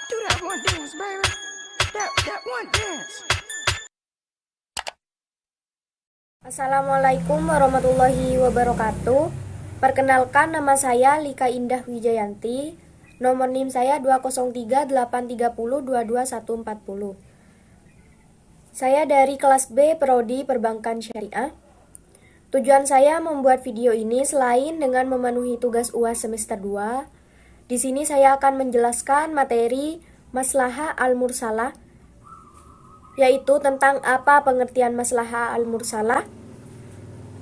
Do that one dance, baby. That one dance. Assalamualaikum warahmatullahi wabarakatuh. Perkenalkan, nama saya Lika Indah Wijayanti. Nomor NIM saya 20383022140. Saya dari kelas B Prodi Perbankan Syariah. Tujuan saya membuat video ini selain dengan memenuhi tugas UAS semester 2. Di sini saya akan menjelaskan materi maslahah al-mursalah, yaitu tentang apa pengertian maslahah al-mursalah,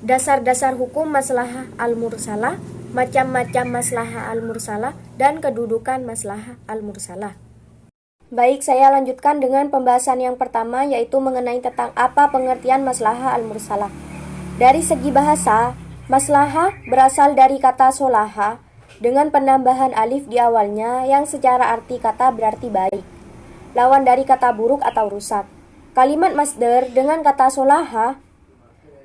dasar-dasar hukum maslahah al-mursalah, macam-macam maslahah al-mursalah, dan kedudukan maslahah al-mursalah. Baik, saya lanjutkan dengan pembahasan yang pertama, yaitu mengenai tentang apa pengertian maslahah al-mursalah. Dari segi bahasa, maslahah berasal dari kata solaha dengan penambahan alif di awalnya yang secara arti kata berarti baik, lawan dari kata buruk atau rusak. Kalimat masdar dengan kata solaha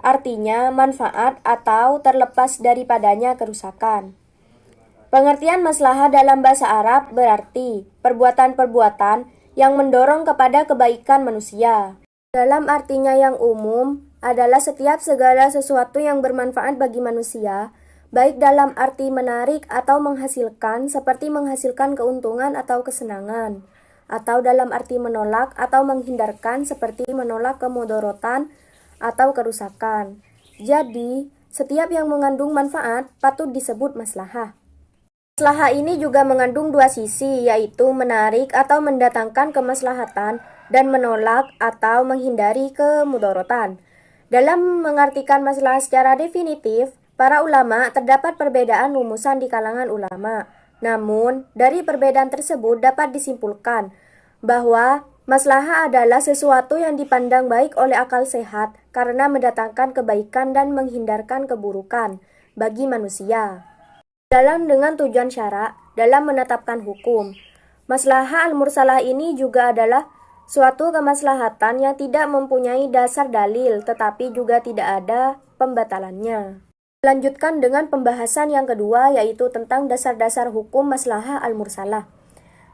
artinya manfaat atau terlepas daripadanya kerusakan. Pengertian maslahah dalam bahasa Arab berarti perbuatan-perbuatan yang mendorong kepada kebaikan manusia. Dalam artinya yang umum adalah setiap segala sesuatu yang bermanfaat bagi manusia, baik dalam arti menarik atau menghasilkan seperti menghasilkan keuntungan atau kesenangan, atau dalam arti menolak atau menghindarkan seperti menolak kemudorotan atau kerusakan. Jadi, setiap yang mengandung manfaat patut disebut maslahah. Maslahah ini juga mengandung dua sisi, yaitu menarik atau mendatangkan kemaslahatan dan menolak atau menghindari kemudorotan. Dalam mengartikan maslahah secara definitif, para ulama terdapat perbedaan rumusan di kalangan ulama. Namun, dari perbedaan tersebut dapat disimpulkan bahwa maslahah adalah sesuatu yang dipandang baik oleh akal sehat karena mendatangkan kebaikan dan menghindarkan keburukan bagi manusia. Dalam dengan tujuan syara dalam menetapkan hukum. Maslahah al-mursalah ini juga adalah suatu kemaslahatan yang tidak mempunyai dasar dalil tetapi juga tidak ada pembatalannya. Lanjutkan dengan pembahasan yang kedua, yaitu tentang dasar-dasar hukum maslahah al-mursalah.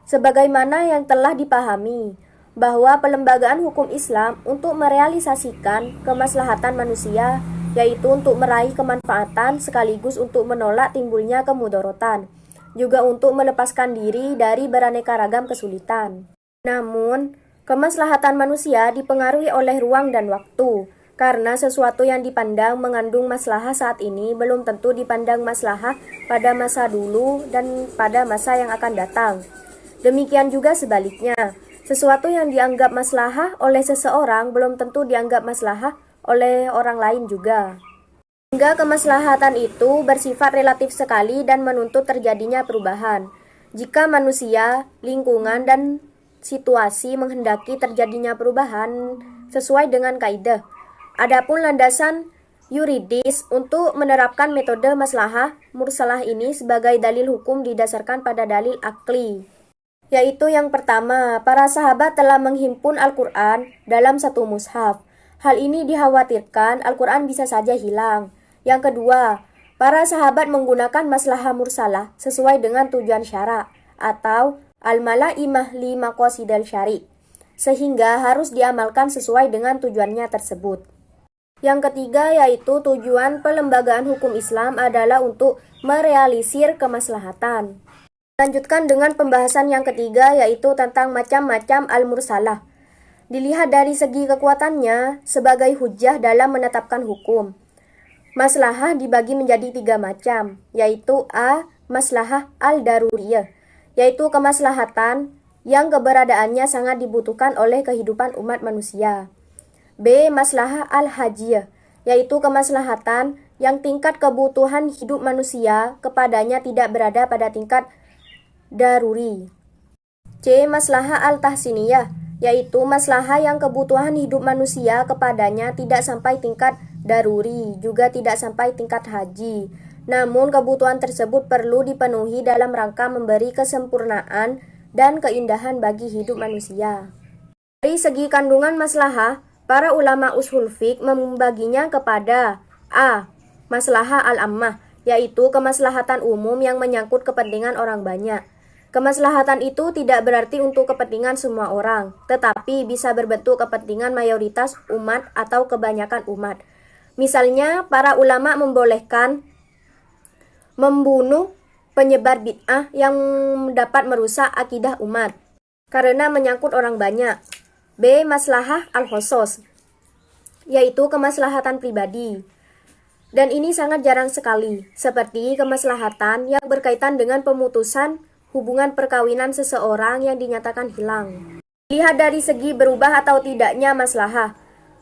Sebagaimana yang telah dipahami bahwa pelembagaan hukum Islam untuk merealisasikan kemaslahatan manusia, yaitu untuk meraih kemanfaatan sekaligus untuk menolak timbulnya kemudorotan, juga untuk melepaskan diri dari beraneka ragam kesulitan. Namun, kemaslahatan manusia dipengaruhi oleh ruang dan waktu, karena sesuatu yang dipandang mengandung maslahah saat ini belum tentu dipandang maslahah pada masa dulu dan pada masa yang akan datang. Demikian juga sebaliknya, sesuatu yang dianggap maslahah oleh seseorang belum tentu dianggap maslahah oleh orang lain juga. Hingga kemaslahatan itu bersifat relatif sekali dan menuntut terjadinya perubahan. Jika manusia, lingkungan, dan situasi menghendaki terjadinya perubahan sesuai dengan kaidah. Adapun landasan yuridis untuk menerapkan metode maslahah mursalah ini sebagai dalil hukum didasarkan pada dalil akli. Yaitu yang pertama, para sahabat telah menghimpun Al-Quran dalam satu mushaf. Hal ini dikhawatirkan Al-Quran bisa saja hilang. Yang kedua, para sahabat menggunakan maslahah mursalah sesuai dengan tujuan syara atau al-malaimah li maqasidil syari, sehingga harus diamalkan sesuai dengan tujuannya tersebut. Yang ketiga, yaitu tujuan pelembagaan hukum Islam adalah untuk merealisir kemaslahatan. Lanjutkan dengan pembahasan yang ketiga, yaitu tentang macam-macam al-mursalah. Dilihat dari segi kekuatannya sebagai hujjah dalam menetapkan hukum. Maslahah dibagi menjadi tiga macam, yaitu A. Maslahah al-daruriyah, yaitu kemaslahatan yang keberadaannya sangat dibutuhkan oleh kehidupan umat manusia. B. Maslahah al-hajiyah, yaitu kemaslahatan yang tingkat kebutuhan hidup manusia kepadanya tidak berada pada tingkat daruri. C. Maslahah al-tahsiniyah, yaitu maslahah yang kebutuhan hidup manusia kepadanya tidak sampai tingkat daruri, juga tidak sampai tingkat haji. Namun kebutuhan tersebut perlu dipenuhi dalam rangka memberi kesempurnaan dan keindahan bagi hidup manusia. Dari segi kandungan maslahah, para ulama ushul fiqh membaginya kepada A. Maslahah al-ammah, yaitu kemaslahatan umum yang menyangkut kepentingan orang banyak. Kemaslahatan itu tidak berarti untuk kepentingan semua orang, tetapi bisa berbentuk kepentingan mayoritas umat atau kebanyakan umat. Misalnya, para ulama membolehkan membunuh penyebar bid'ah yang dapat merusak akidah umat karena menyangkut orang banyak. B. Maslahah al-khosos, yaitu kemaslahatan pribadi. Dan ini sangat jarang sekali, seperti kemaslahatan yang berkaitan dengan pemutusan hubungan perkawinan seseorang yang dinyatakan hilang. Lihat dari segi berubah atau tidaknya maslahah.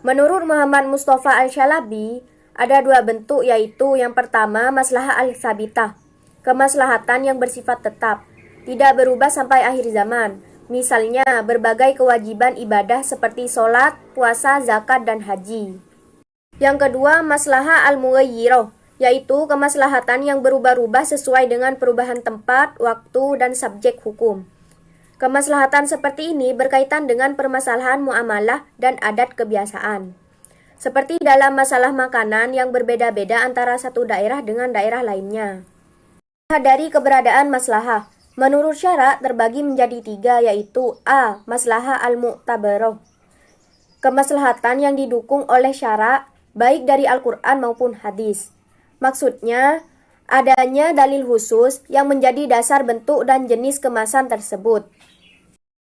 Menurut Muhammad Mustafa Al-Shalabi, ada dua bentuk, yaitu yang pertama maslahah al-sabitah, kemaslahatan yang bersifat tetap, tidak berubah sampai akhir zaman. Misalnya, berbagai kewajiban ibadah seperti sholat, puasa, zakat, dan haji. Yang kedua, maslahah al-mughayyirah, yaitu kemaslahatan yang berubah-ubah sesuai dengan perubahan tempat, waktu, dan subjek hukum. Kemaslahatan seperti ini berkaitan dengan permasalahan muamalah dan adat kebiasaan. Seperti dalam masalah makanan yang berbeda-beda antara satu daerah dengan daerah lainnya. Dari keberadaan maslahah, menurut syara terbagi menjadi tiga, yaitu A. Maslahah al-mu'tabarah, kemaslahatan yang didukung oleh syara baik dari Al-Quran maupun hadis. Maksudnya, adanya dalil khusus yang menjadi dasar bentuk dan jenis kemasan tersebut.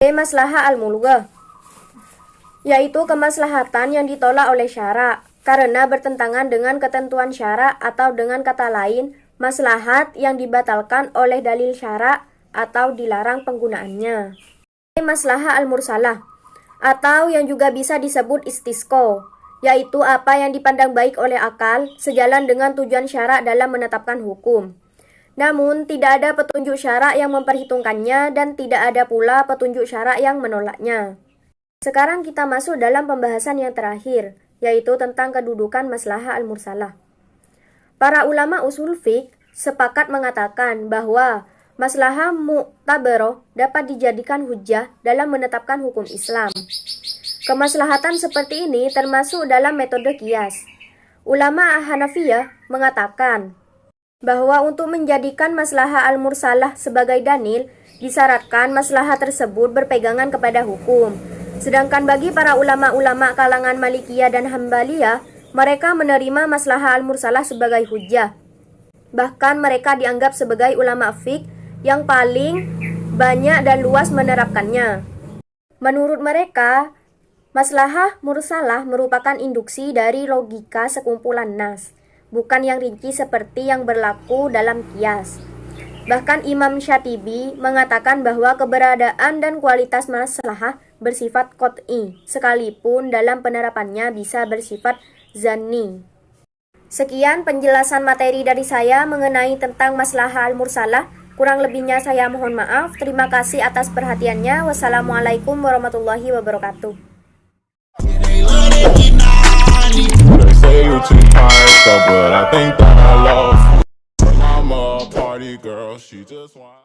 B. Maslahah al-mulghah, yaitu kemaslahatan yang ditolak oleh syara karena bertentangan dengan ketentuan syara, atau dengan kata lain, maslahat yang dibatalkan oleh dalil syara atau dilarang penggunaannya. Maslahah al-mursalah, atau yang juga bisa disebut istisqa, yaitu apa yang dipandang baik oleh akal sejalan dengan tujuan syara dalam menetapkan hukum. Namun, tidak ada petunjuk syara yang memperhitungkannya dan tidak ada pula petunjuk syara yang menolaknya. Sekarang kita masuk dalam pembahasan yang terakhir, yaitu tentang kedudukan maslahah al-mursalah. Para ulama usul fiqh sepakat mengatakan bahwa maslahah mu'tabarah dapat dijadikan hujjah dalam menetapkan hukum Islam. Kemaslahatan seperti ini termasuk dalam metode qiyas. Ulama Hanafiyah mengatakan bahwa untuk menjadikan maslahah al-mursalah sebagai dalil, disyaratkan maslahah tersebut berpegangan kepada hukum. Sedangkan bagi para ulama-ulama kalangan Malikiyah dan Hambaliyah, mereka menerima maslahah al-mursalah sebagai hujjah. Bahkan mereka dianggap sebagai ulama fiqh yang paling banyak dan luas menerapkannya. Menurut mereka, maslahah mursalah merupakan induksi dari logika sekumpulan nas, bukan yang rinci seperti yang berlaku dalam qiyas. Bahkan Imam Syatibi mengatakan bahwa keberadaan dan kualitas maslahah bersifat qot'i, sekalipun dalam penerapannya bisa bersifat zanni. Sekian penjelasan materi dari saya mengenai tentang maslahah al-mursalah. Kurang lebihnya saya mohon maaf. Terima kasih atas perhatiannya. Wassalamualaikum warahmatullahi wabarakatuh. They say you too high, but I think that I love. Her mama a party girl, she just want